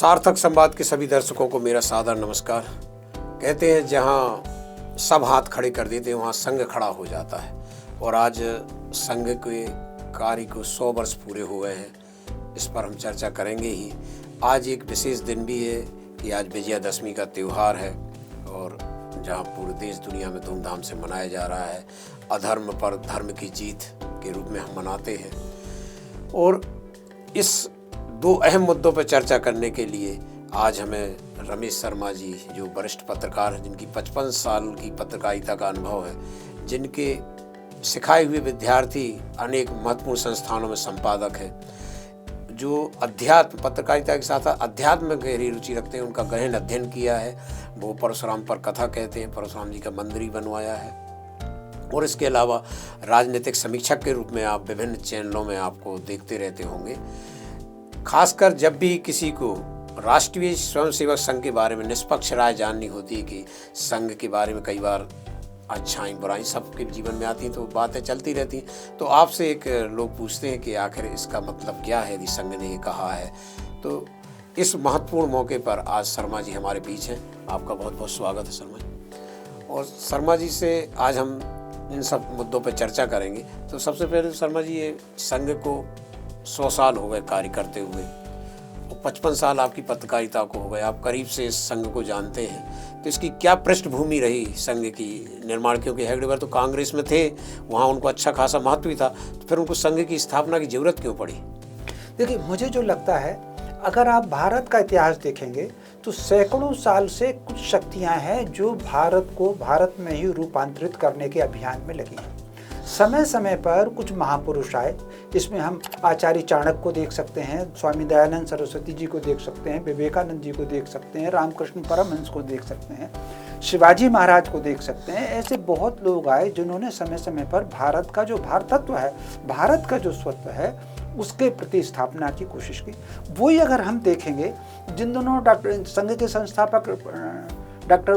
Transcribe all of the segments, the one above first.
सार्थक संवाद के सभी दर्शकों को मेरा सादर नमस्कार। कहते हैं जहाँ सब हाथ खड़े कर देते हैं वहाँ संघ खड़ा हो जाता है, और आज संघ के कार्य को 100 वर्ष पूरे हुए हैं। इस पर हम चर्चा करेंगे ही। आज एक विशेष दिन भी है कि आज विजयादशमी का त्यौहार है, और जहाँ पूरे देश दुनिया में धूमधाम से मनाया जा रहा है। अधर्म पर धर्म की जीत के रूप में हम मनाते हैं। और इस दो अहम मुद्दों पर चर्चा करने के लिए आज हमें रमेश शर्मा जी, जो वरिष्ठ पत्रकार हैं, जिनकी 55 साल की पत्रकारिता का अनुभव है, जिनके सिखाए हुए विद्यार्थी अनेक महत्वपूर्ण संस्थानों में संपादक हैं, जो अध्यात्म पत्रकारिता के साथ अध्यात्म में गहरी रुचि रखते हैं, उनका गहन अध्ययन किया है। वो परशुराम पर कथा कहते हैं, परशुराम जी का मंदिर ही बनवाया है। और इसके अलावा राजनीतिक समीक्षक के रूप में आप विभिन्न चैनलों में आपको देखते रहते होंगे। खासकर जब भी किसी को राष्ट्रीय स्वयंसेवक संघ के बारे में निष्पक्ष राय जाननी होती है कि संघ के बारे में कई बार अच्छाई बुराई सबके जीवन में आती हैं, तो बातें चलती रहती हैं। तो आपसे एक लोग पूछते हैं कि आखिर इसका मतलब क्या है यदि संघ ने ये कहा है। तो इस महत्वपूर्ण मौके पर आज शर्मा जी हमारे बीच हैं। आपका बहुत बहुत स्वागत है शर्मा जी। और शर्मा जी से आज हम इन सब मुद्दों पर चर्चा करेंगे। तो सबसे पहले शर्मा जी, ये संघ को 100 साल हो गए कार्य करते हुए, और 55 साल आपकी पत्रकारिता को हो गए। आप करीब से इस संघ को जानते हैं, तो इसकी क्या पृष्ठभूमि रही संघ की निर्माण? क्योंकि हेगडेकर तो कांग्रेस में थे, वहाँ उनको अच्छा खासा महत्व भी था, तो फिर उनको संघ की स्थापना की जरूरत क्यों पड़ी? देखिए, मुझे जो लगता है, अगर आप भारत का इतिहास देखेंगे तो सैकड़ों साल से कुछ शक्तियां हैं जो भारत को भारत में ही रूपांतरित करने के अभियान में लगी हैं। समय समय पर कुछ महापुरुष आए। इसमें हम आचार्य चाणक्य को देख सकते हैं, स्वामी दयानंद सरस्वती जी को देख सकते हैं, विवेकानंद जी को देख सकते हैं, रामकृष्ण परमहंस को देख सकते हैं, शिवाजी महाराज को देख सकते हैं। ऐसे बहुत लोग आए जिन्होंने समय समय पर भारत का जो भारतत्व है, भारत का जो स्वत्व है, उसके प्रति स्थापना की कोशिश की। वही अगर हम देखेंगे, जिन दोनों डॉक्टर संघ के संस्थापक डॉक्टर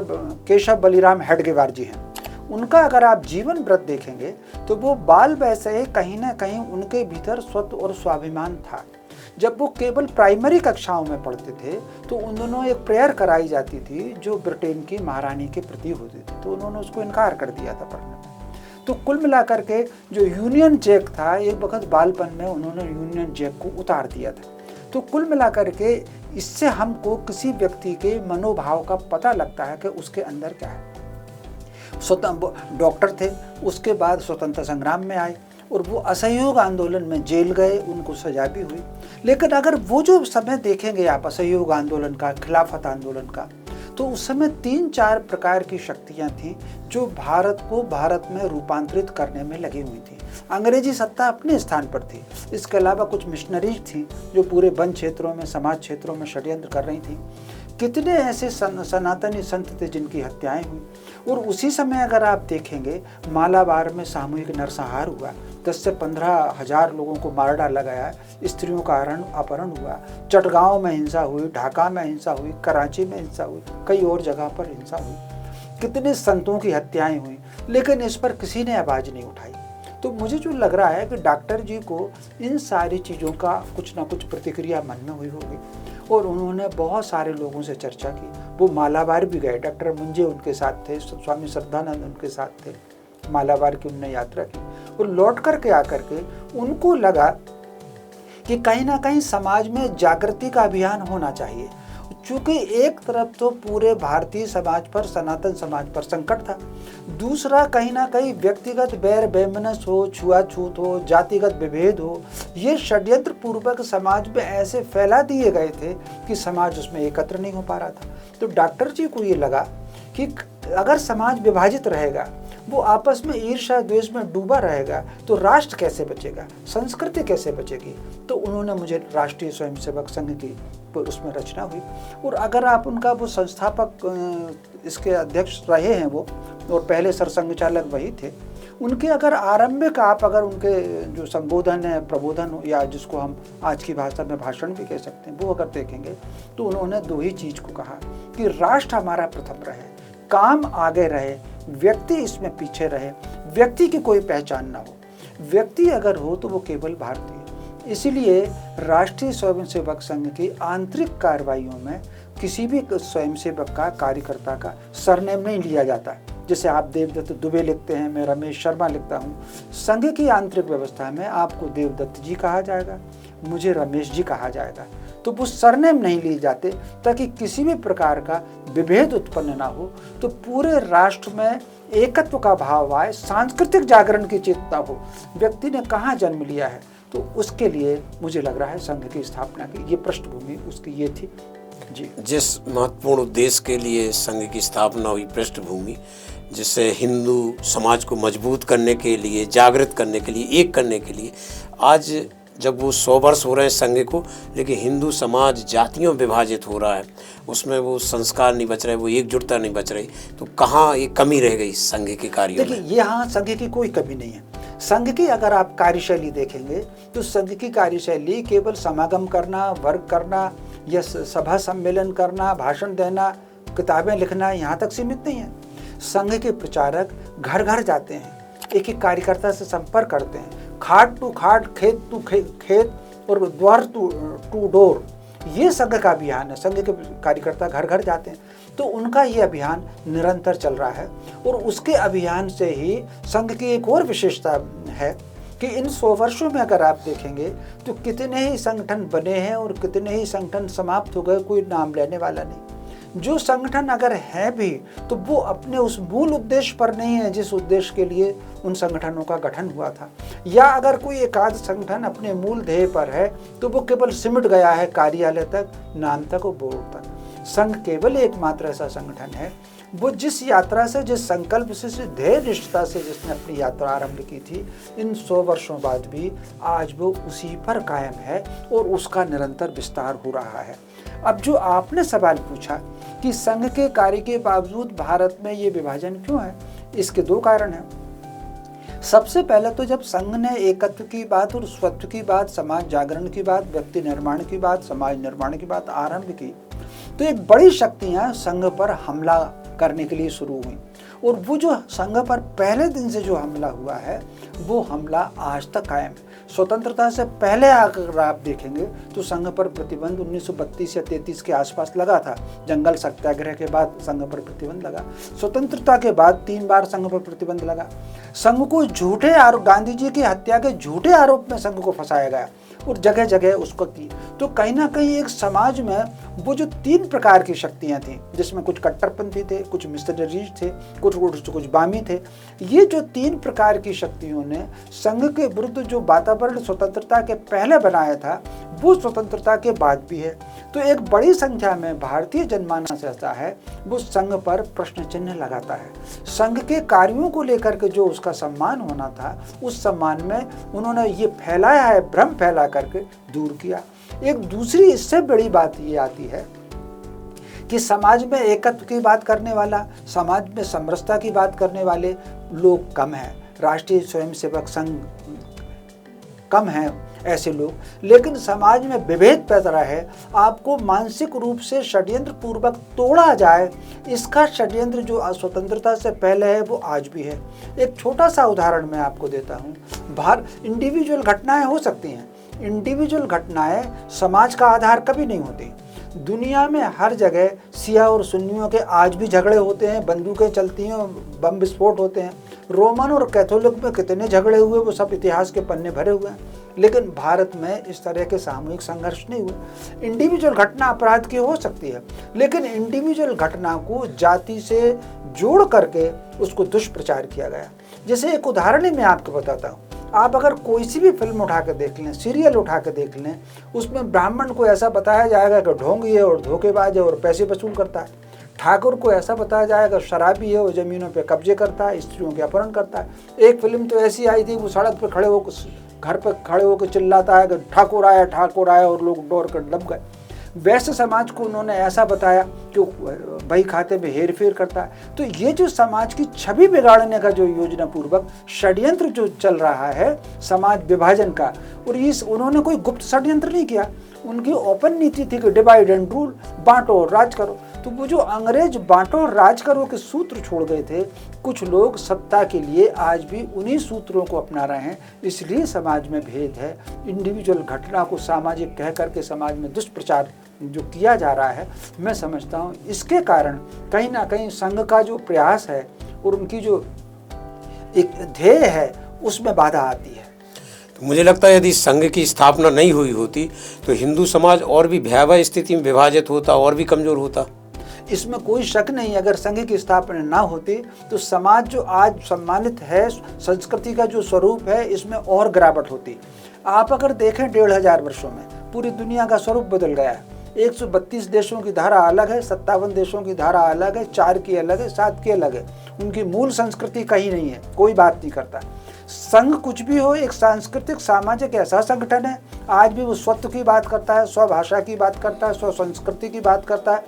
केशव बलिराम हेडगेवार जी हैं, उनका अगर आप जीवन व्रत देखेंगे तो वो बाल वैसे कहीं ना कहीं उनके भीतर स्वत्व और स्वाभिमान था। जब वो केवल प्राइमरी कक्षाओं में पढ़ते थे तो उन दोनों एक प्रेयर कराई जाती थी जो ब्रिटेन की महारानी के प्रति होती थी, तो उन्होंने उसको इनकार कर दिया था पढ़ने में। तो कुल मिलाकर के जो यूनियन जैक था, एक वक्त बालपन में उन्होंने यूनियन जैक को उतार दिया था। तो कुल मिलाकर के इससे हमको किसी व्यक्ति के मनोभाव का पता लगता है कि उसके अंदर क्या है। स्वतंत्र डॉक्टर थे, उसके बाद स्वतंत्रता संग्राम में आए और वो असहयोग आंदोलन में जेल गए, उनको सजा भी हुई। लेकिन अगर वो जो समय देखेंगे आप असहयोग आंदोलन का, खिलाफत आंदोलन का, तो उस समय 3-4 प्रकार की शक्तियां थीं जो भारत को भारत में रूपांतरित करने में लगी हुई थी। अंग्रेजी सत्ता अपने स्थान पर थी, इसके अलावा कुछ मिशनरीज थी जो पूरे वन क्षेत्रों में, समाज क्षेत्रों में षड्यंत्र कर रही थी। कितने ऐसे सनातनी संत थे जिनकी हत्याएं हुई। और उसी समय अगर आप देखेंगे, मालाबार में सामूहिक नरसंहार हुआ, 10 से 15 हजार लोगों को मार डाला गया, स्त्रियों का अपहरण हुआ, चटगांव में हिंसा हुई, ढाका में हिंसा हुई, कराची में हिंसा हुई, कई और जगह पर हिंसा हुई, कितने संतों की हत्याएं हुई, लेकिन इस पर किसी ने आवाज़ नहीं उठाई। तो मुझे जो लग रहा है कि डॉक्टर जी को इन सारी चीज़ों का कुछ ना कुछ प्रतिक्रिया मन में हुई होगी, और उन्होंने बहुत सारे लोगों से चर्चा की। वो मालाबार भी गए, डॉक्टर मुंजे उनके साथ थे, स्वामी श्रद्धानंद उनके साथ थे, मालाबार की उनने यात्रा की। और लौट करके आकर के उनको लगा कि कहीं ना कहीं समाज में जागृति का अभियान होना चाहिए, क्योंकि एक तरफ तो पूरे भारतीय समाज पर, सनातन समाज पर संकट था, दूसरा कहीं ना कहीं व्यक्तिगत बैर बेमनस हो, छुआछूत हो, जातिगत विभेद हो, ये षड्यंत्र पूर्वक समाज में ऐसे फैला दिए गए थे कि समाज उसमें एकत्र नहीं हो पा रहा था। तो डॉक्टर जी को ये लगा कि अगर समाज विभाजित रहेगा, वो आपस में ईर्ष्या द्वेष में डूबा रहेगा, तो राष्ट्र कैसे बचेगा, संस्कृति कैसे बचेगी। तो उन्होंने मुझे राष्ट्रीय स्वयंसेवक संघ की उसमें रचना हुई। और अगर आप उनका वो संस्थापक इसके अध्यक्ष रहे हैं वो, और पहले सरसंघ चालक वही थे, उनके अगर आरंभिक आप अगर उनके जो संबोधन है, प्रबोधन, या जिसको हम आज की भाषा में भाषण भी कह सकते हैं, वो अगर देखेंगे तो उन्होंने 2 ही चीज़ को कहा कि राष्ट्र हमारा प्रथम रहे, काम आगे रहे, व्यक्ति इसमें पीछे रहे, व्यक्ति की कोई पहचान ना हो। व्यक्ति अगर हो तो वो केवल भारतीय, इसीलिए राष्ट्रीय स्वयंसेवक संघ की आंतरिक कार्रवाइयों में किसी भी स्वयंसेवक का, कार्यकर्ता का सरनेम नहीं लिया जाता। जैसे आप देवदत्त दुबे लिखते हैं, मैं रमेश शर्मा लिखता हूँ। संघ की आंतरिक व्यवस्था में आपको देवदत्त जी कहा जाएगा, मुझे रमेश जी कहा जाएगा। तो वो सरनेम नहीं लिए जाते ताकि किसी भी प्रकार का विभेद उत्पन्न ना हो, तो पूरे राष्ट्र में एकत्व का भाव आए, सांस्कृतिक जागरण की चेतना हो। व्यक्ति ने कहाँ जन्म लिया है, तो उसके लिए मुझे लग रहा है संघ की स्थापना की ये पृष्ठभूमि उसकी ये थी। जी, जिस महत्वपूर्ण उद्देश्य के लिए संघ की स्थापना हुई, पृष्ठभूमि, जिससे हिंदू समाज को मजबूत करने के लिए, जागृत करने के लिए, एक करने के लिए, आज जब वो 100 वर्ष हो रहे हैं संघ को, लेकिन हिंदू समाज जातियों विभाजित हो रहा है, उसमें वो संस्कार नहीं बच रहे, वो एकजुटता नहीं बच रही, तो कहाँ ये कमी रह गई संघ के कार्यों में? देखिए, यहाँ संघ की कोई कमी नहीं है। संघ की अगर आप कार्यशैली देखेंगे तो संघ की कार्यशैली केवल समागम करना, वर्ग करना या सभा सम्मेलन करना, भाषण देना, किताबें लिखना, यहाँ तक सीमित नहीं है। संघ के प्रचारक घर घर जाते हैं, एक एक कार्यकर्ता से संपर्क करते हैं, खाट टू खाट, खेत टू खेत और द्वार टू डोर। ये संघ का अभियान है। संघ के कार्यकर्ता घर घर जाते हैं, तो उनका ये अभियान निरंतर चल रहा है। और उसके अभियान से ही संघ की एक और विशेषता है कि इन 100 वर्षों में अगर आप देखेंगे तो कितने ही संगठन बने हैं और कितने ही संगठन समाप्त हो गए, कोई नाम लेने वाला नहीं। जो संगठन अगर है भी तो वो अपने उस मूल उद्देश्य पर नहीं है जिस उद्देश्य के लिए उन संगठनों का गठन हुआ था। या अगर कोई एकाध संगठन अपने मूल ध्येय पर है तो वो केवल सिमट गया है कार्यालय तक, नाम तक और बोर्ड तक। संघ केवल एकमात्र ऐसा संगठन है वो जिस यात्रा से, जिस संकल्प से, जिस ध्येय निष्ठता से जिसने अपनी यात्रा आरंभ की थी, इन 100 वर्षों बाद भी आज वो उसी पर कायम है और उसका निरंतर विस्तार हो रहा है। अब जो आपने सवाल पूछा कि संघ के कार्य के बावजूद भारत में ये विभाजन क्यों है, इसके 2 कारण हैं। सबसे पहले तो जब संघ ने एकत्व की बात और स्वत्व की बात, समाज जागरण की बात, व्यक्ति निर्माण की बात, समाज निर्माण की बात आरंभ की, तो एक बड़ी शक्तियां संघ पर हमला करने के लिए शुरू हुई। और वो जो संघ पर पहले दिन से जो हमला हुआ है वो हमला आज तक कायम है। स्वतंत्रता से पहले अगर आप देखेंगे तो संघ पर प्रतिबंध 1932 या 33 के आसपास लगा था। जंगल सत्याग्रह के बाद संघ पर प्रतिबंध लगा। स्वतंत्रता के बाद 3 बार संघ पर प्रतिबंध लगा। संघ को झूठे आरोप, गांधी जी की हत्या के झूठे आरोप में संघ को फंसाया गया और जगह जगह उसको की। तो कहीं ना कहीं एक समाज में वो जो 3 प्रकार की शक्तियां थी, जिसमें कुछ कट्टरपंथी थे, कुछ मिशनरीज थे, कुछ बामी थे, ये जो 3 प्रकार की शक्तियों ने संघ के विरुद्ध जो वातावरण स्वतंत्रता के पहले बनाया था वो स्वतंत्रता के बाद भी है। तो एक बड़ी संख्या में भारतीय जनमानस ऐसा है वो संघ पर प्रश्न चिन्ह लगाता है। संघ के कार्यों को लेकर के जो उसका सम्मान होना था, उस सम्मान में उन्होंने ये फैलाया है, भ्रम फैला करके दूर किया। एक दूसरी इससे बड़ी बात ये आती है कि समाज में एकत्व की बात करने वाला, समाज में समरसता की बात करने वाले लोग कम हैं। राष्ट्रीय स्वयंसेवक संघ कम हैं ऐसे लोग, लेकिन समाज में विभेद पैदा है। आपको मानसिक रूप से षड्यंत्र पूर्वक तोड़ा जाए, इसका षड्यंत्र जो स्वतंत्रता से पहले है वो आज भी है। एक छोटा सा उदाहरण मैं आपको देता हूँ। इंडिविजुअल घटनाएं हो सकती हैं, इंडिविजुअल घटनाएं समाज का आधार कभी नहीं होती। दुनिया में हर जगह सिया और सुन्नियों के आज भी झगड़े होते हैं, बंदूकें चलती हैं, बम विस्फोट होते हैं। रोमन और कैथोलिक में कितने झगड़े हुए वो सब इतिहास के पन्ने भरे हुए हैं, लेकिन भारत में इस तरह के सामूहिक संघर्ष नहीं हुए। इंडिविजुअल घटना अपराध की हो सकती है, लेकिन इंडिविजुअल घटना को जाति से जोड़ करके उसको दुष्प्रचार किया गया। जैसे एक उदाहरण ही मैं आपको बताता हूँ। आप अगर कोई सी भी फिल्म उठा के देख लें, सीरियल उठा के देख लें, उसमें ब्राह्मण को ऐसा बताया जाएगा कि ढोंगी है और धोखेबाज है और पैसे वसूल करता है। ठाकुर को ऐसा बताया जाएगा शराबी है और ज़मीनों पे कब्जे करता है, स्त्रियों के अपहरण करता है। एक फिल्म तो ऐसी आई थी, वो सड़क पर खड़े होकर, घर पर खड़े होकर चिल्लाता है कि ठाकुर आया, और लोग डर कर दब गए। वैश्य समाज को उन्होंने ऐसा बताया कि बही खाते में हेर फेर करता है। तो ये जो समाज की छवि बिगाड़ने का जो योजना पूर्वक षड्यंत्र जो चल रहा है समाज विभाजन का, और उन्होंने कोई गुप्त षड्यंत्र नहीं किया। उनकी ओपन नीति थी कि डिवाइड एंड रूल, बांटो और राज करो। तो वो जो अंग्रेज बांटो और राज करो के सूत्र छोड़ गए थे, कुछ लोग सत्ता के लिए आज भी उन्हीं सूत्रों को अपना रहे हैं। इसलिए समाज में भेद है। इंडिविजुअल घटना को सामाजिक कह करके समाज में दुष्प्रचार जो किया जा रहा है, मैं समझता हूँ इसके कारण कहीं ना कहीं संघ का जो प्रयास है और उनकी जो एक ध्येय है उसमें बाधा आती है। तो मुझे लगता है यदि संघ की स्थापना नहीं हुई होती तो हिंदू समाज और भी भयावह स्थिति में विभाजित होता, और भी कमजोर होता। इसमें कोई शक नहीं। अगर संघ की स्थापना ना होती तो समाज जो आज सम्मानित है, संस्कृति का जो स्वरूप है, इसमें और गिरावट होती। आप अगर देखें 1500 वर्षों में पूरी दुनिया का स्वरूप बदल गया है। 132 देशों की धारा अलग है, 57 देशों की धारा अलग है, 4 की अलग है, 7 की अलग है। उनकी मूल संस्कृति कहीं नहीं है, कोई बात नहीं करता। संघ कुछ भी हो, एक सांस्कृतिक सामाजिक ऐसा संगठन है, आज भी वो स्वत्व की बात करता है, स्वभाषा की बात करता है, स्व संस्कृति की बात करता है,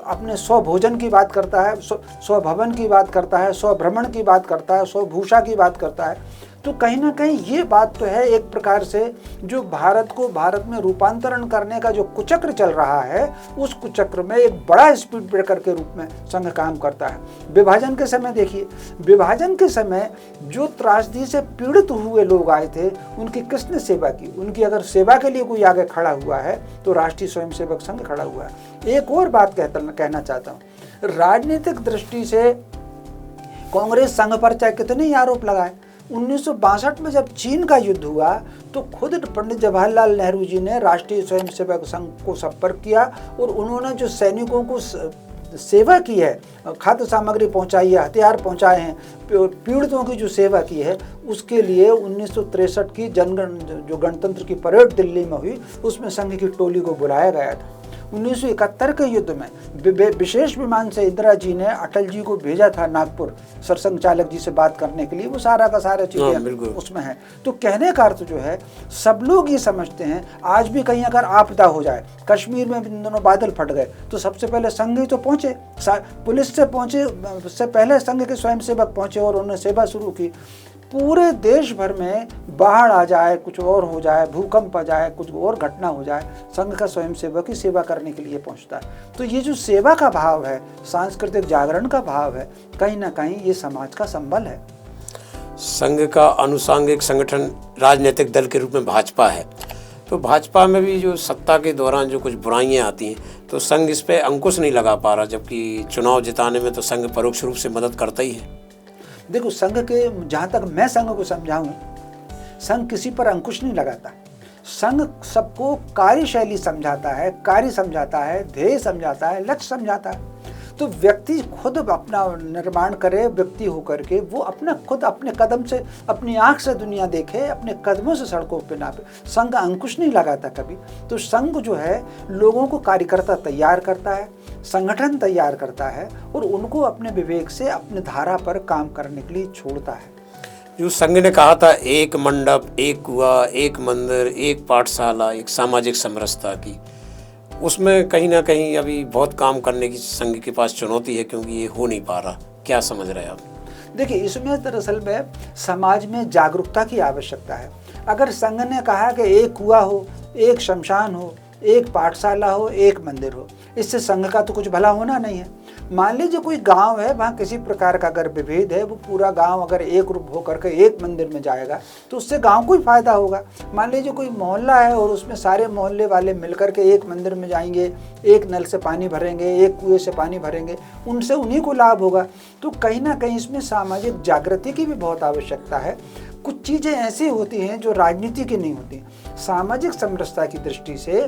अपने स्वभोजन की बात करता है, स्वभवन की बात करता है, स्वभ्रमण की बात करता है, स्वभूषा की बात करता है। तो कहीं ना कहीं ये बात तो है एक प्रकार से जो भारत को भारत में रूपांतरण करने का जो कुचक्र चल रहा है, उस कुचक्र में एक बड़ा स्पीड ब्रेकर के रूप में संघ काम करता है। विभाजन के समय देखिए, विभाजन के समय जो त्रासदी से पीड़ित हुए लोग आए थे, उनकी किसने सेवा की? उनकी अगर सेवा के लिए कोई आगे खड़ा हुआ है तो राष्ट्रीय स्वयंसेवक संघ खड़ा हुआ है। एक और बात कहना चाहता हूँ, राजनीतिक दृष्टि से कांग्रेस संघ पर चाहे कितने ही आरोप लगाए, 1962 में जब चीन का युद्ध हुआ तो खुद पंडित जवाहरलाल नेहरू जी ने राष्ट्रीय स्वयंसेवक संघ को संपर्क किया और उन्होंने जो सैनिकों को सेवा की है, खाद्य सामग्री पहुंचाई है, हथियार पहुंचाए हैं, पीड़ितों की जो सेवा की है, उसके लिए 1963 की जो गणतंत्र की परेड दिल्ली में हुई, उसमें संघ की टोली को बुलाया गया था। 1971 के युद्ध में विशेष विमान से इंदिरा जी ने अटल जी को भेजा था नागपुर सरसंघ चालक जी से बात करने के लिए। वो सारा का सारा चीजें उसमें है। तो कहने का अर्थ जो है, सब लोग ये समझते हैं आज भी कहीं अगर आपदा हो जाए, कश्मीर में इन दोनों बादल फट गए तो सबसे पहले संघ ही तो पहुंचे, पुलिस से पहुंचे, उससे पहले संघ के स्वयंसेवक पहुंचे और उन्होंने सेवा शुरू की। पूरे देश भर में बाढ़ आ जाए, कुछ और हो जाए, भूकंप आ जाए, कुछ और घटना हो जाए, संघ का स्वयंसेवक ही सेवा करने के लिए पहुंचता है। तो ये जो सेवा का भाव है, सांस्कृतिक जागरण का भाव है, कहीं ना कहीं ये समाज का संबल है। संघ का अनुसांगिक संगठन राजनीतिक दल के रूप में भाजपा है, तो भाजपा में भी जो सत्ता के दौरान जो कुछ बुराइयां आती हैं तो संघ इस पर अंकुश नहीं लगा पा रहा, जबकि चुनाव जिताने में तो संघ परोक्ष रूप से मदद करता ही है। देखो, संघ के जहाँ तक मैं संघ को समझाऊं, संघ किसी पर अंकुश नहीं लगाता। संघ सबको कार्यशैली समझाता है, कार्य समझाता है, ध्येय समझाता है, लक्ष्य समझाता है। तो व्यक्ति खुद अपना निर्माण करे, व्यक्ति होकर के वो अपना खुद अपने कदम से, अपनी आंख से दुनिया देखे, अपने कदमों से सड़कों पे नापे। संघ अंकुश नहीं लगाता कभी। तो संघ जो है लोगों को कार्यकर्ता तैयार करता है, संगठन तैयार करता है और उनको अपने विवेक से अपने धारा पर काम करने के लिए छोड़ता है। जो संघ ने कहा था एक मंडप, एक कुआं, एक मंदिर, एक पाठशाला, एक सामाजिक समरसता की, उसमें कहीं ना कहीं अभी बहुत काम करने की संघ के पास चुनौती है, क्योंकि ये हो नहीं पा रहा। क्या समझ रहे हैं आप? देखिए, इसमें दरअसल में समाज में जागरूकता की आवश्यकता है। अगर संघ ने कहा कि एक कुआं हो, एक शमशान हो, एक पाठशाला हो, एक मंदिर हो, इससे संघ का तो कुछ भला होना नहीं है। मान लीजिए कोई गांव है, वहाँ किसी प्रकार का अगर विभेद है, वो पूरा गांव अगर एक रूप होकर के एक मंदिर में जाएगा तो उससे गांव को ही फायदा होगा। मान लीजिए कोई मोहल्ला है और उसमें सारे मोहल्ले वाले मिलकर के एक मंदिर में जाएंगे, एक नल से पानी भरेंगे, एक कुएं से पानी भरेंगे, उनसे उन्हीं को लाभ होगा। तो कहीं ना कहीं इसमें सामाजिक जागृति की भी बहुत आवश्यकता है। कुछ चीज़ें ऐसी होती हैं जो राजनीति की नहीं होती। सामाजिक समरसता की दृष्टि से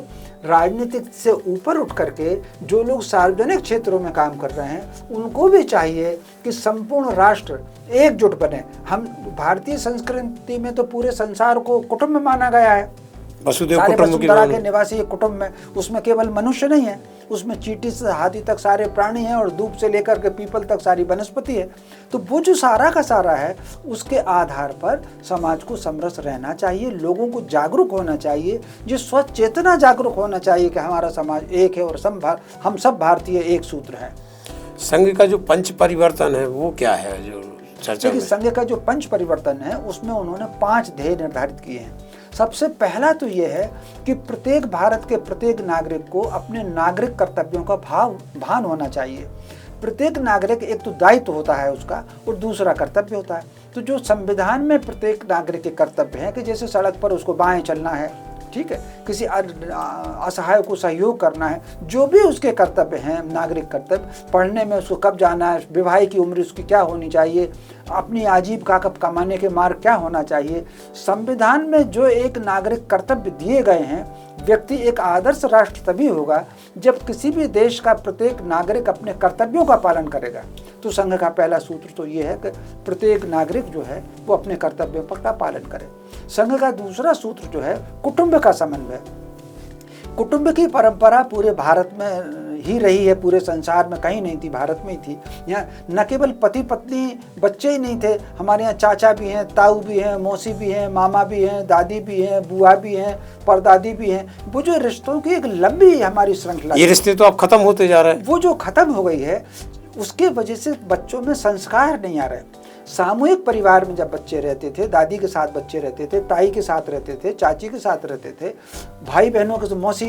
राजनीतिक से ऊपर उठ करके जो लोग सार्वजनिक क्षेत्रों में काम कर रहे हैं, उनको भी चाहिए कि संपूर्ण राष्ट्र एकजुट बने। हम भारतीय संस्कृति में तो पूरे संसार को कुटुंब माना गया है। वसुंधरा के निवासी कुटुंब में, उसमें केवल मनुष्य नहीं है, उसमें चींटी से हाथी तक सारे प्राणी हैं और दूब से लेकर के पीपल तक सारी वनस्पति है। तो वो जो सारा का सारा है, उसके आधार पर समाज को समरस रहना चाहिए, लोगों को जागरूक होना चाहिए, जो स्वच्छ चेतना जागरूक होना चाहिए कि हमारा समाज एक है और हम सब भारतीय एक सूत्र हैं। संघ का जो पंच परिवर्तन है वो क्या है जो चर्चा में? संघ का जो पंच परिवर्तन है उसमें उन्होंने 5 ध्येय निर्धारित किए हैं। सबसे पहला तो ये है कि प्रत्येक भारत के प्रत्येक नागरिक को अपने नागरिक कर्तव्यों का भान होना चाहिए। प्रत्येक नागरिक एक तो दायित्व होता है उसका और दूसरा कर्तव्य होता है। तो जो संविधान में प्रत्येक नागरिक के कर्तव्य है कि जैसे सड़क पर उसको बाएं चलना है, ठीक है, किसी असहाय को सहयोग करना है, जो भी उसके कर्तव्य हैं नागरिक कर्तव्य, पढ़ने में उसको कब जाना है, विवाह की उम्र उसकी क्या होनी चाहिए, अपनी आजीविका कब कमाने के मार्ग क्या होना चाहिए, संविधान में जो एक नागरिक कर्तव्य दिए गए हैं। व्यक्ति एक आदर्श राष्ट्र तभी होगा जब किसी भी देश का प्रत्येक नागरिक अपने कर्तव्यों का पालन करेगा। तो संघ का पहला सूत्र तो ये है कि प्रत्येक नागरिक जो है वो अपने कर्तव्यों का पालन करे। संघ का दूसरा सूत्र जो है कुटुंब का समन्वय। कुटुंब की परंपरा पूरे भारत में ही रही है, पूरे संसार में कहीं नहीं थी, भारत में ही थी। यहाँ न केवल पति पत्नी बच्चे ही नहीं थे, हमारे यहाँ चाचा भी हैं, ताऊ भी हैं, मौसी भी हैं, मामा भी हैं, दादी भी हैं, बुआ भी हैं, परदादी भी हैं। वो जो रिश्तों की एक लंबी हमारी श्रृंखला, ये रिश्ते तो अब खत्म होते जा रहे हैं। वो जो खत्म हो गई है उसके वजह से बच्चों में संस्कार नहीं आ रहे। सामूहिक परिवार में जब बच्चे रहते थे, दादी के साथ बच्चे रहते थे, ताई के साथ रहते थे, चाची के साथ रहते थे, भाई बहनों के मौसी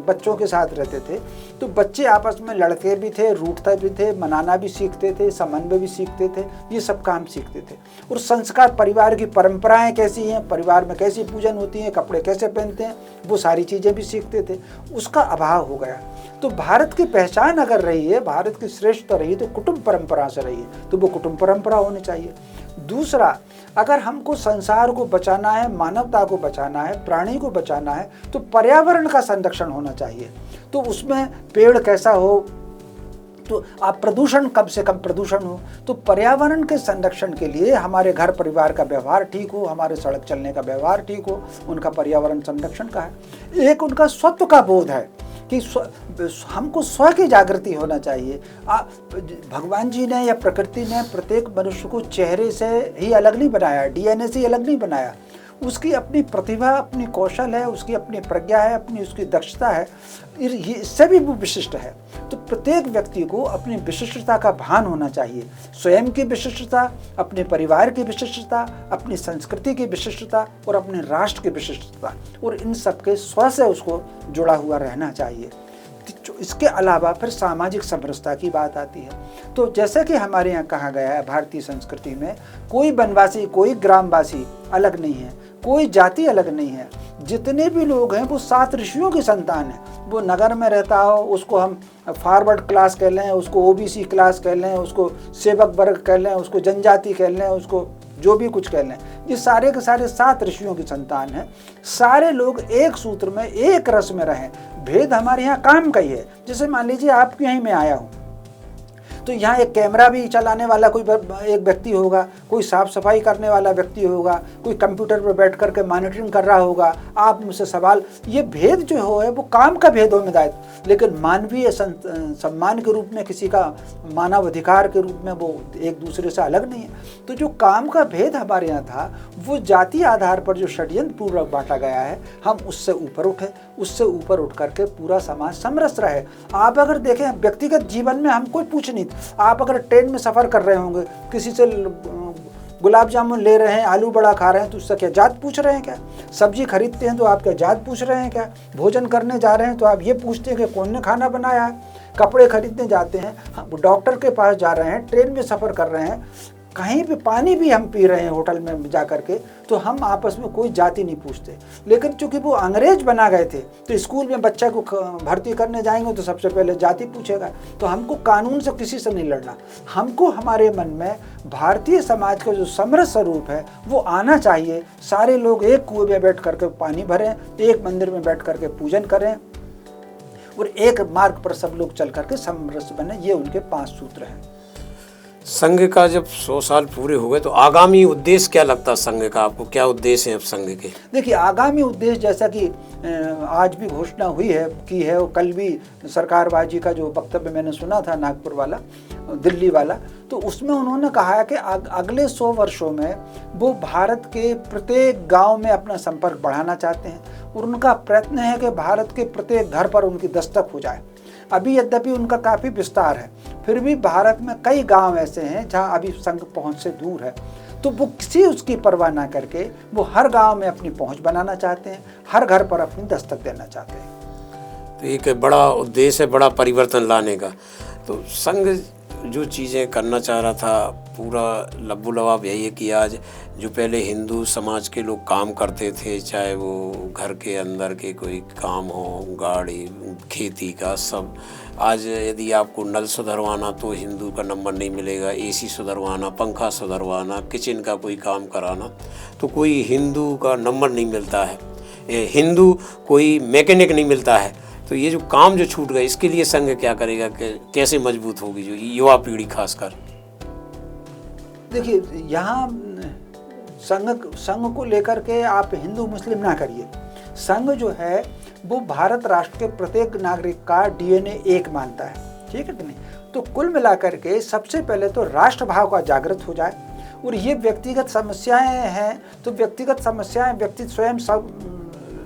बच्चों के साथ रहते थे, तो बच्चे आपस में लड़ते भी थे, रूठते भी थे, मनाना भी सीखते थे, समन्वय भी सीखते थे, ये सब काम सीखते थे। और संस्कार, परिवार की परंपराएं कैसी हैं, परिवार में कैसी पूजन होती है, कपड़े कैसे पहनते हैं, वो सारी चीज़ें भी सीखते थे। उसका अभाव हो गया। तो भारत की पहचान अगर रही है, भारत की श्रेष्ठता रही है, तो कुटुंब परंपरा से रही है, तो वो कुटुंब परंपरा होनी चाहिए। दूसरा, अगर हमको संसार को बचाना है, मानवता को बचाना है, प्राणी को बचाना है, तो पर्यावरण का संरक्षण होना चाहिए। तो उसमें पेड़ कैसा हो, तो आप प्रदूषण कम से कम प्रदूषण हो। तो पर्यावरण के संरक्षण के लिए हमारे घर परिवार का व्यवहार ठीक हो, हमारे सड़क चलने का व्यवहार ठीक हो, उनका पर्यावरण संरक्षण का है। एक उनका स्वत्व का बोध है कि हमको स्व की जागृति होना चाहिए। भगवान जी ने या प्रकृति ने प्रत्येक मनुष्य को चेहरे से ही अलग नहीं बनाया, डीएनए से ही अलग नहीं बनाया। उसकी अपनी प्रतिभा, अपनी कौशल है, उसकी अपनी प्रज्ञा है, अपनी उसकी दक्षता है, इससे भी वो विशिष्ट है। तो प्रत्येक व्यक्ति को अपनी विशिष्टता का भान होना चाहिए। स्वयं की विशिष्टता, अपने परिवार की विशिष्टता, अपनी संस्कृति की विशिष्टता और अपने राष्ट्र की विशिष्टता, और इन सब के स्व से उसको जुड़ा हुआ रहना चाहिए। इसके अलावा फिर सामाजिक समरसता की बात आती है। तो जैसे कि हमारे यहाँ कहा गया है, भारतीय संस्कृति में कोई वनवासी, कोई ग्रामवासी अलग नहीं है, कोई जाति अलग नहीं है। जितने भी लोग हैं वो 7 ऋषियों की संतान है। वो नगर में रहता हो, उसको हम फॉरवर्ड क्लास कह लें, उसको ओबीसी क्लास कह लें, उसको सेवक वर्ग कह लें, उसको जनजाति कह लें, उसको जो भी कुछ कह लें, ये सारे के सारे 7 ऋषियों की संतान हैं। सारे लोग एक सूत्र में, एक रस में रहें। भेद हमारे यहाँ काम का ही है। जैसे मान लीजिए आपके यहीं मैं आया हूँ, तो यहाँ एक कैमरा भी चलाने वाला कोई एक व्यक्ति होगा, कोई साफ सफाई करने वाला व्यक्ति होगा, कोई कंप्यूटर पर बैठ करके मॉनिटरिंग कर रहा होगा, आप मुझसे सवाल। ये भेद जो है वो काम का भेद हो में दायित्व, लेकिन मानवीय सम्मान के रूप में, किसी का मानव अधिकार के रूप में वो एक दूसरे से अलग नहीं है। तो जो काम का भेद हमारे यहाँ था, वो जाति आधार पर जो षड्यंत्र पूर्वक बांटा गया है, हम उससे ऊपर उठे, उससे ऊपर उठ करके पूरा समाज समरस रहे। आप अगर देखें व्यक्तिगत जीवन में हम कोई पूछ नहीं, आप अगर ट्रेन में सफ़र कर रहे होंगे, किसी से गुलाब जामुन ले रहे हैं, आलू बड़ा खा रहे हैं, तो उससे क्या जात पूछ रहे हैं क्या? सब्जी खरीदते हैं तो आप क्या जात पूछ रहे हैं क्या? भोजन करने जा रहे हैं तो आप ये पूछते हैं कि कौन ने खाना बनाया है? कपड़े खरीदने जाते हैं, डॉक्टर के पास जा रहे हैं, ट्रेन में सफ़र कर रहे हैं, कहीं भी पानी भी हम पी रहे हैं होटल में जा कर के, तो हम आपस में कोई जाति नहीं पूछते। लेकिन चूंकि वो अंग्रेज बना गए थे, तो स्कूल में बच्चा को भर्ती करने जाएंगे तो सबसे पहले जाति पूछेगा। तो हमको कानून से किसी से नहीं लड़ना, हमको हमारे मन में भारतीय समाज का जो समरस स्वरूप है वो आना चाहिए। सारे लोग एक कुएं में बैठ करके पानी भरें, एक मंदिर में बैठ करके पूजन करें, और एक मार्ग पर सब लोग चल करके समरस बने। ये उनके 5 सूत्र हैं। संघ का जब 100 साल पूरे हो गए तो आगामी उद्देश्य क्या लगता है संघ का आपको? क्या उद्देश्य है अब संघ के? देखिए, आगामी उद्देश्य जैसा कि आज भी घोषणा हुई है की है, वो कल भी सरकारबाजी का जो वक्तव्य मैंने सुना था नागपुर वाला, दिल्ली वाला, तो उसमें उन्होंने कहा है कि अगले 100 वर्षों में वो भारत के प्रत्येक गांव में अपना संपर्क बढ़ाना चाहते हैं, और उनका प्रयत्न है कि भारत के प्रत्येक घर पर उनकी दस्तक हो जाए। अभी यद्यपि उनका काफ़ी विस्तार है, फिर भी भारत में कई गांव ऐसे हैं जहां अभी संघ पहुंच से दूर है। तो वो किसी उसकी परवाह ना करके वो हर गांव में अपनी पहुंच बनाना चाहते हैं, हर घर पर अपनी दस्तक देना चाहते हैं। तो एक बड़ा उद्देश्य है बड़ा परिवर्तन लाने का। तो संघ जो चीज़ें करना चाह रहा था, पूरा लब्बू लबाब यही है कि आज जो पहले हिंदू समाज के लोग काम करते थे, चाहे वो घर के अंदर के कोई काम हो, गाड़ी खेती का, सब आज यदि आपको नल सुधरवाना तो हिंदू का नंबर नहीं मिलेगा, एसी सुधरवाना, पंखा सुधरवाना, किचन का कोई काम कराना तो कोई हिंदू का नंबर नहीं मिलता है, हिंदू कोई मैकेनिक नहीं मिलता है। तो ये जो काम जो छूट गए, इसके लिए संघ क्या करेगा, कैसे मजबूत होगी जो युवा पीढ़ी खासकर? देखिए, यहाँ संघ को लेकर के आप हिंदू मुस्लिम ना करिए। संघ जो है वो भारत राष्ट्र के प्रत्येक नागरिक का डीएनए एक मानता है, ठीक है कि नहीं? तो कुल मिलाकर के सबसे पहले तो राष्ट्र भाव का जागृत हो जाए, और ये व्यक्तिगत समस्याएं हैं तो व्यक्तिगत समस्याएं व्यक्ति स्वयं सब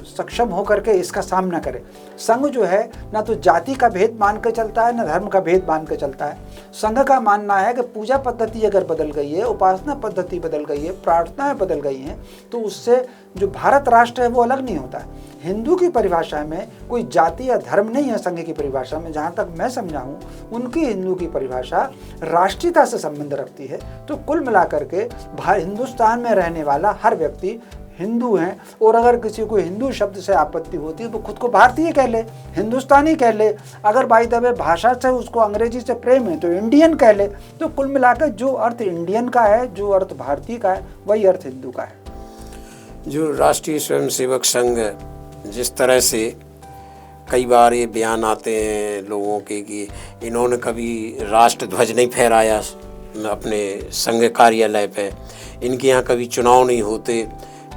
सक्षम होकर के इसका सामना करे। संघ जो है ना तो जाति का भेद मान के चलता है, ना धर्म का भेद मान के चलता है। संघ का मानना है कि पूजा पद्धति अगर बदल गई है, उपासना पद्धति बदल गई है, प्रार्थनाएं बदल गई हैं, तो उससे जो भारत राष्ट्र है वो अलग नहीं होता है। हिंदू की परिभाषा में कोई जाति या धर्म नहीं है। संघ की परिभाषा में जहाँ तक मैं समझा हूँ, उनकी हिंदू की परिभाषा राष्ट्रीयता से संबंध रखती है। तो कुल मिलाकर के हिंदुस्तान में रहने वाला हर व्यक्ति हिंदू हैं, और अगर किसी को हिंदू शब्द से आपत्ति होती है तो खुद को भारतीय कह ले, हिंदुस्तानी कह ले। अगर बाय द वे भाषा से उसको अंग्रेजी से प्रेम है तो इंडियन कह ले। तो कुल मिलाकर जो अर्थ इंडियन का है, जो अर्थ भारतीय का है, वही अर्थ हिंदू का है। जो राष्ट्रीय स्वयंसेवक संघ जिस तरह से कई बार ये बयान आते हैं लोगों के कि इन्होंने कभी राष्ट्र ध्वज नहीं फहराया अपने संघ कार्यालय पे, इनके यहाँ कभी चुनाव नहीं होते,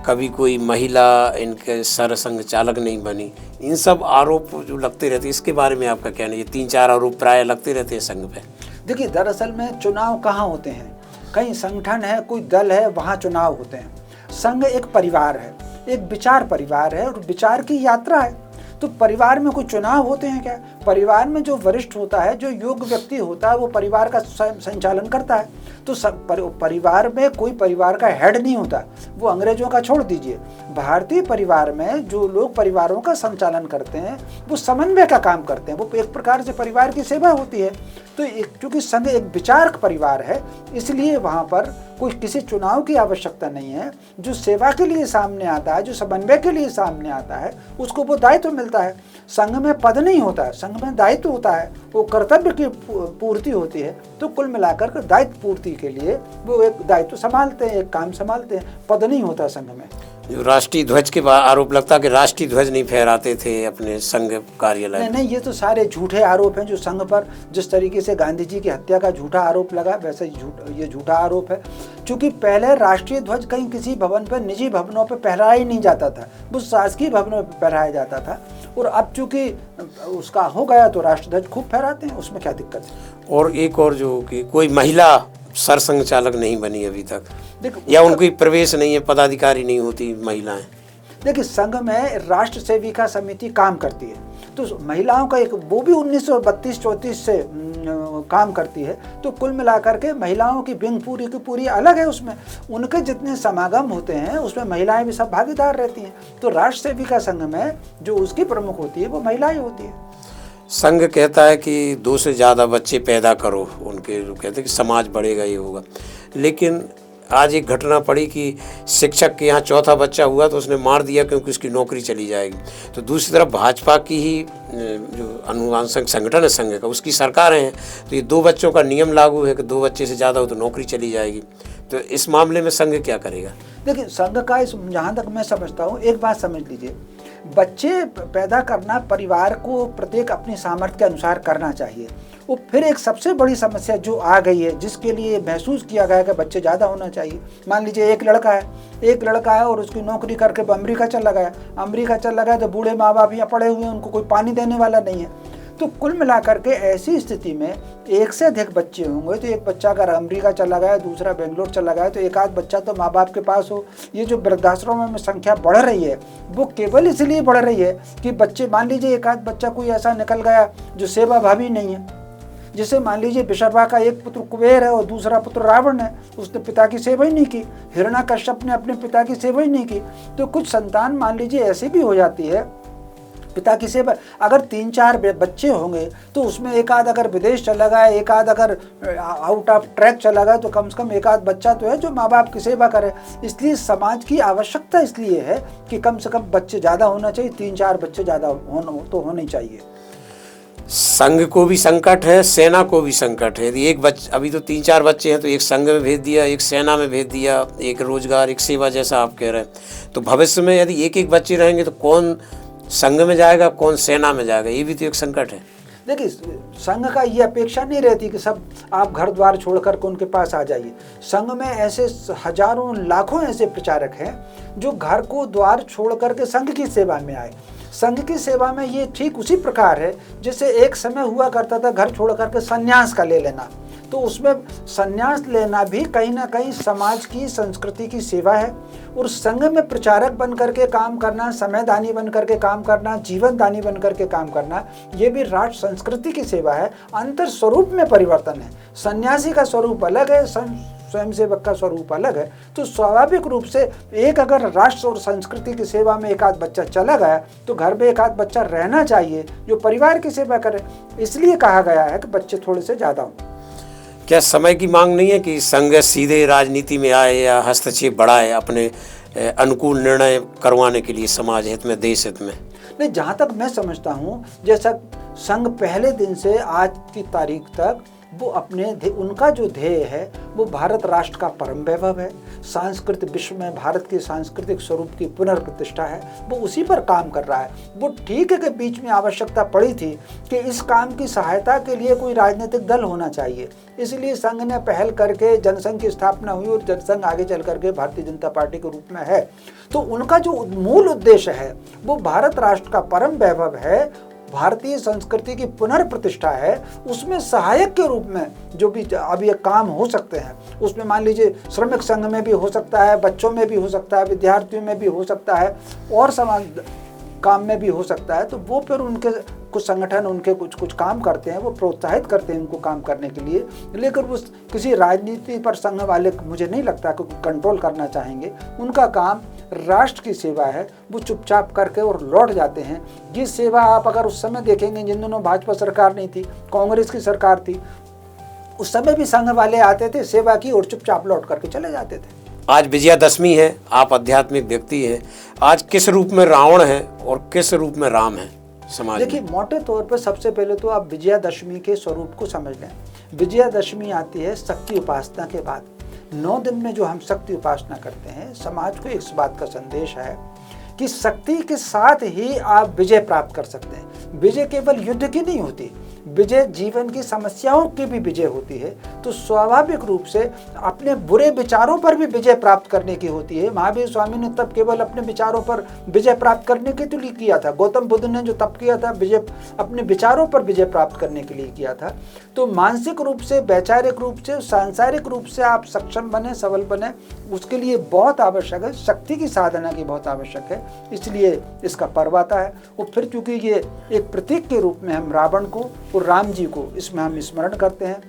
कभी कोई महिला इनके सरसंघ चालक नहीं बनी, इन सब आरोप जो लगते रहते, इसके बारे में आपका क्या नहीं? ये 3-4 आरोप प्राय लगते रहते हैं संघ पे। देखिए, दरअसल में चुनाव कहाँ होते हैं? कहीं संगठन है, कोई दल है, वहाँ चुनाव होते हैं। संघ एक परिवार है, एक विचार परिवार है, और विचार की यात्रा है। तो परिवार में कोई चुनाव होते हैं क्या? परिवार में जो वरिष्ठ होता है, जो योग्य व्यक्ति होता है, वो परिवार का संचालन करता है। तो परिवार में कोई परिवार का हेड नहीं होता, वो अंग्रेजों का छोड़ दीजिए। भारतीय परिवार में जो लोग परिवारों का संचालन करते हैं वो समन्वय का काम करते हैं, वो एक प्रकार से परिवार की सेवा होती है। तो क्योंकि संघ एक विचारक परिवार है, इसलिए वहाँ पर कोई किसी चुनाव की आवश्यकता नहीं है। जो सेवा के लिए सामने आता है, जो समन्वय के लिए सामने आता है, उसको वो दायित्व मिलता है। संघ में पद नहीं होता है, संघ में दायित्व होता है, वो कर्तव्य की पूर्ति होती है। तो कुल मिलाकर दायित्व पूर्ति के लिए वो एक दायित्व संभालते हैं, एक काम संभालते हैं, पद नहीं होता संघ में। जो राष्ट्रीय ध्वज के आरोप लगता है कि राष्ट्रीय ध्वज नहीं फहराते थे अपने संघ कार्यालय। नहीं, ये तो सारे झूठे आरोप हैं जो संघ पर, जिस तरीके से गांधी जी की हत्या का झूठा आरोप लगा, वैसे ये झूठा आरोप है। क्योंकि पहले राष्ट्रीय ध्वज कहीं किसी भवन पर, निजी भवनों पर फहराया ही नहीं जाता था, वो शासकीय भवनों पर फहराया जाता था। और अब चूंकि उसका हो गया तो राष्ट्रध्वज खूब फहराते हैं, उसमें क्या दिक्कत है? और एक और जो कि कोई महिला सरसंघ चालक नहीं बनी अभी तक, या उनकी प्रवेश नहीं है, पदाधिकारी नहीं होती महिलाएं। देखिए, संघ में राष्ट्र सेविका समिति काम करती है, तो महिलाओं का एक, वो भी 1932-34 से काम करती है। तो कुल मिलाकर के महिलाओं की विंग पूरी की पूरी अलग है। उसमें उनके जितने समागम होते हैं उसमें महिलाएं भी सब भागीदार रहती हैं। तो राष्ट्र सेविका संघ में जो उसकी प्रमुख होती है वो महिलाएं होती है। संघ कहता है कि 2 से ज़्यादा बच्चे पैदा करो, उनके कहते हैं कि समाज बढ़ेगा, ये होगा। लेकिन आज एक घटना पड़ी कि शिक्षक के यहाँ चौथा बच्चा हुआ तो उसने मार दिया क्योंकि उसकी नौकरी चली जाएगी। तो दूसरी तरफ भाजपा की ही जो अनुवांशिक संगठन है संघ का, उसकी सरकारें हैं, तो ये 2 बच्चों का नियम लागू है कि 2 बच्चे से ज़्यादा हो तो नौकरी चली जाएगी। तो इस मामले में संघ क्या करेगा? देखिए, संघ का जहाँ तक मैं समझता हूँ, एक बात समझ लीजिए, बच्चे पैदा करना परिवार को प्रत्येक अपनी सामर्थ्य के अनुसार करना चाहिए। वो फिर एक सबसे बड़ी समस्या जो आ गई है, जिसके लिए महसूस किया गया कि बच्चे ज़्यादा होना चाहिए। मान लीजिए एक लड़का है और उसकी नौकरी करके अमेरिका चला गया तो बूढ़े माँ बाप यहाँ पड़े हुए हैं, उनको कोई पानी देने वाला नहीं है। तो कुल मिलाकर के ऐसी स्थिति में 1 से अधिक बच्चे होंगे, तो एक बच्चा अगर अमेरिका चला गया, दूसरा बेंगलोर चला गया, तो एक आध बच्चा तो माँ बाप के पास हो। ये जो वृद्धाश्रमों में संख्या बढ़ रही है वो केवल इसलिए बढ़ रही है कि बच्चे, मान लीजिए एक आध बच्चा कोई ऐसा निकल गया जो सेवा भावी नहीं है, जैसे मान लीजिए विशर्वा का एक पुत्र कुबेर है और दूसरा पुत्र रावण है, उसने पिता की सेवा ही नहीं की। हिरण्यकश्यप ने अपने पिता की सेवा ही नहीं की। तो कुछ संतान मान लीजिए ऐसी भी हो जाती है पिता की सेवा। अगर 3-4 बच्चे होंगे तो उसमें एक आध अगर विदेश चला गया, एक आध अगर आउट ऑफ ट्रैक चला गया, तो कम से कम एक आध बच्चा तो है जो माँ बाप की सेवा करे। इसलिए समाज की आवश्यकता इसलिए है कि कम से कम बच्चे ज़्यादा होना चाहिए, 3-4 बच्चे ज़्यादा होने चाहिए। संघ को भी संकट है, सेना को भी संकट है। यदि अभी तो 3-4 बच्चे हैं तो एक संघ में भेज दिया, एक सेना में भेज दिया, एक रोजगार, एक सेवा, जैसा आप कह रहे हैं। तो भविष्य में यदि एक बच्चे रहेंगे तो कौन संघ में जाएगा, कौन सेना में जाएगा, ये भी तो एक संकट है। देखिए, संघ का ये अपेक्षा नहीं रहती कि सब आप घर द्वार छोड़ कर के उनके पास आ जाइए। संघ में ऐसे हजारों लाखों ऐसे प्रचारक हैं जो घर को द्वार छोड़ करके संघ की सेवा में आए। संघ की सेवा में ये ठीक उसी प्रकार है जैसे एक समय हुआ करता था घर छोड़ करके संन्यास का ले लेना। तो उसमें संन्यास लेना भी कहीं ना कहीं समाज की संस्कृति की सेवा है। और संघ में प्रचारक बन करके काम करना, समयदानी बन करके काम करना, जीवन दानी बन करके काम करना, ये भी राष्ट्र संस्कृति की सेवा है। अंतर स्वरूप में परिवर्तन है। सन्यासी का स्वरूप अलग है, स्वयंसेवक का स्वरूप अलग है। तो स्वाभाविक रूप से एक अगर राष्ट्र और संस्कृति की सेवा में एक आध बच्चा चला गया तो घर में एक आध बच्चा रहना चाहिए जो परिवार की सेवा करे। इसलिए कहा गया है कि बच्चे थोड़े से ज़्यादा हों। क्या समय की मांग नहीं है कि संघ सीधे राजनीति में आए या हस्तक्षेप बढ़ाए अपने अनुकूल निर्णय करवाने के लिए, समाज हित में, देश हित में? नहीं, जहाँ तक मैं समझता हूँ, जैसा संघ पहले दिन से आज की तारीख तक वो उनका जो ध्येय है वो भारत राष्ट्र का परम वैभव है, सांस्कृतिक विश्व में भारत के सांस्कृतिक स्वरूप की पुनर्प्रतिष्ठा है, वो उसी पर काम कर रहा है। वो ठीक है कि बीच में आवश्यकता पड़ी थी कि इस काम की सहायता के लिए कोई राजनीतिक दल होना चाहिए, इसलिए संघ ने पहल करके जनसंघ की स्थापना हुई और जनसंघ आगे चल करके भारतीय जनता पार्टी के रूप में है। तो उनका जो मूल उद्देश्य है वो भारत राष्ट्र का परम वैभव है, भारतीय संस्कृति की पुनर्प्रतिष्ठा है। उसमें सहायक के रूप में जो भी अब ये काम हो सकते हैं, उसमें मान लीजिए श्रमिक संघ में भी हो सकता है, बच्चों में भी हो सकता है, विद्यार्थियों में भी हो सकता है और समाज काम में भी हो सकता है। तो वो फिर उनके कुछ संगठन उनके कुछ काम करते हैं, वो प्रोत्साहित करते हैं उनको काम करने के लिए। लेकिन वो किसी राजनीति पर संघ वाले मुझे नहीं लगता कि कंट्रोल करना चाहेंगे। उनका काम राष्ट्र की सेवा है, वो चुपचाप करके और लौट जाते हैं। ये सेवा आप अगर उस समय देखेंगे, जिन दिनों भाजपा सरकार नहीं थी, कांग्रेस की सरकार थी, उस समय भी संघ वाले आते थे, सेवा की और चुपचाप लौट करके चले जाते थे। आज विजयादशमी है, आप आध्यात्मिक व्यक्ति हैं, आज किस रूप में रावण है और किस रूप में राम है समाज में? देखिए, मोटे तौर पर सबसे पहले तो आप विजयादशमी के स्वरूप को समझ लें। विजयादशमी आती है शक्ति उपासना के बाद। 9 दिन में जो हम शक्ति उपासना करते हैं, समाज को इस बात का संदेश है कि शक्ति के साथ ही आप विजय प्राप्त कर सकते हैं। विजय केवल युद्ध की नहीं होती, विजय जीवन की समस्याओं की भी विजय होती है। तो स्वाभाविक रूप से अपने बुरे विचारों पर भी विजय प्राप्त करने की होती है। महावीर स्वामी ने तब केवल अपने विचारों पर विजय प्राप्त करने के लिए किया था। गौतम बुद्ध ने जो तप किया था, विजय अपने विचारों पर विजय प्राप्त करने के लिए किया था। तो मानसिक रूप से, वैचारिक रूप से, सांसारिक रूप से आप सक्षम बने, सबल बने, उसके लिए बहुत आवश्यक है, शक्ति की साधना की बहुत आवश्यक है। इसलिए इसका पर्व आता है। और फिर चूंकि ये एक प्रतीक के रूप में हम रावण को और राम जी को इसमें हम स्मरण करते हैं।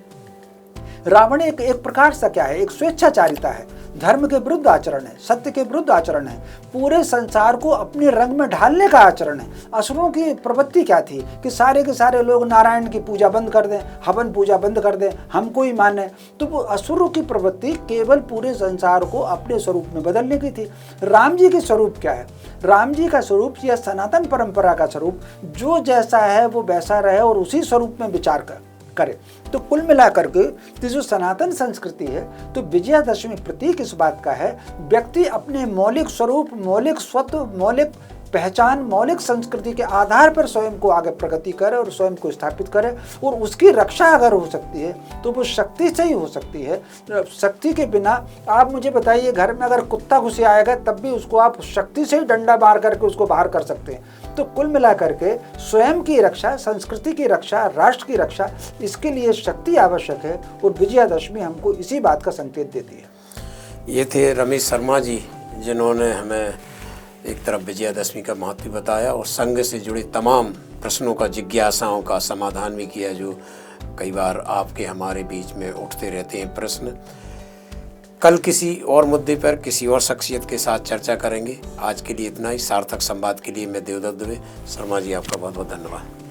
रावण एक प्रकार से क्या है, एक स्वेच्छाचारिता है, धर्म के विरुद्ध आचरण है, सत्य के विरुद्ध आचरण है, पूरे संसार को अपने रंग में ढालने का आचरण है। असुरों की प्रवृत्ति क्या थी कि सारे के सारे लोग नारायण की पूजा बंद कर दें, हवन पूजा बंद कर दें, हमको ही माने। तो वो असुरों की प्रवृत्ति केवल पूरे संसार को अपने स्वरूप में बदलने की थी। राम जी के स्वरूप क्या है? राम जी का स्वरूप यह सनातन परंपरा का स्वरूप, जो जैसा है वो वैसा रहे और उसी स्वरूप में विचार करे। तो कुल मिलाकर के जो सनातन संस्कृति है, तो विजयादशमी प्रतीक इस बात का है, व्यक्ति अपने मौलिक स्वरूप, मौलिक स्वत्व, मौलिक पहचान, मौलिक संस्कृति के आधार पर स्वयं को आगे प्रगति करे और स्वयं को स्थापित करे। और उसकी रक्षा अगर हो सकती है तो वो शक्ति से ही हो सकती है। शक्ति के बिना आप मुझे बताइए, घर में अगर कुत्ता घुस आएगा तब भी उसको आप शक्ति से ही डंडा मार करके उसको बाहर कर सकते हैं। तो कुल मिलाकर के स्वयं की रक्षा, संस्कृति की रक्षा, राष्ट्र की रक्षा, इसके लिए शक्ति आवश्यक है। और विजयादशमी हमको इसी बात का संकेत देती है। ये थे रमेश शर्मा जी, जिन्होंने हमें एक तरफ विजयादशमी का महत्व बताया और संघ से जुड़े तमाम प्रश्नों का, जिज्ञासाओं का समाधान भी किया, जो कई बार आपके हमारे बीच में उठते रहते हैं प्रश्न। कल किसी और मुद्दे पर किसी और शख्सियत के साथ चर्चा करेंगे। आज के लिए इतना ही। सार्थक संवाद के लिए मैं देवदत्त दुबे। शर्मा जी, आपका बहुत बहुत धन्यवाद।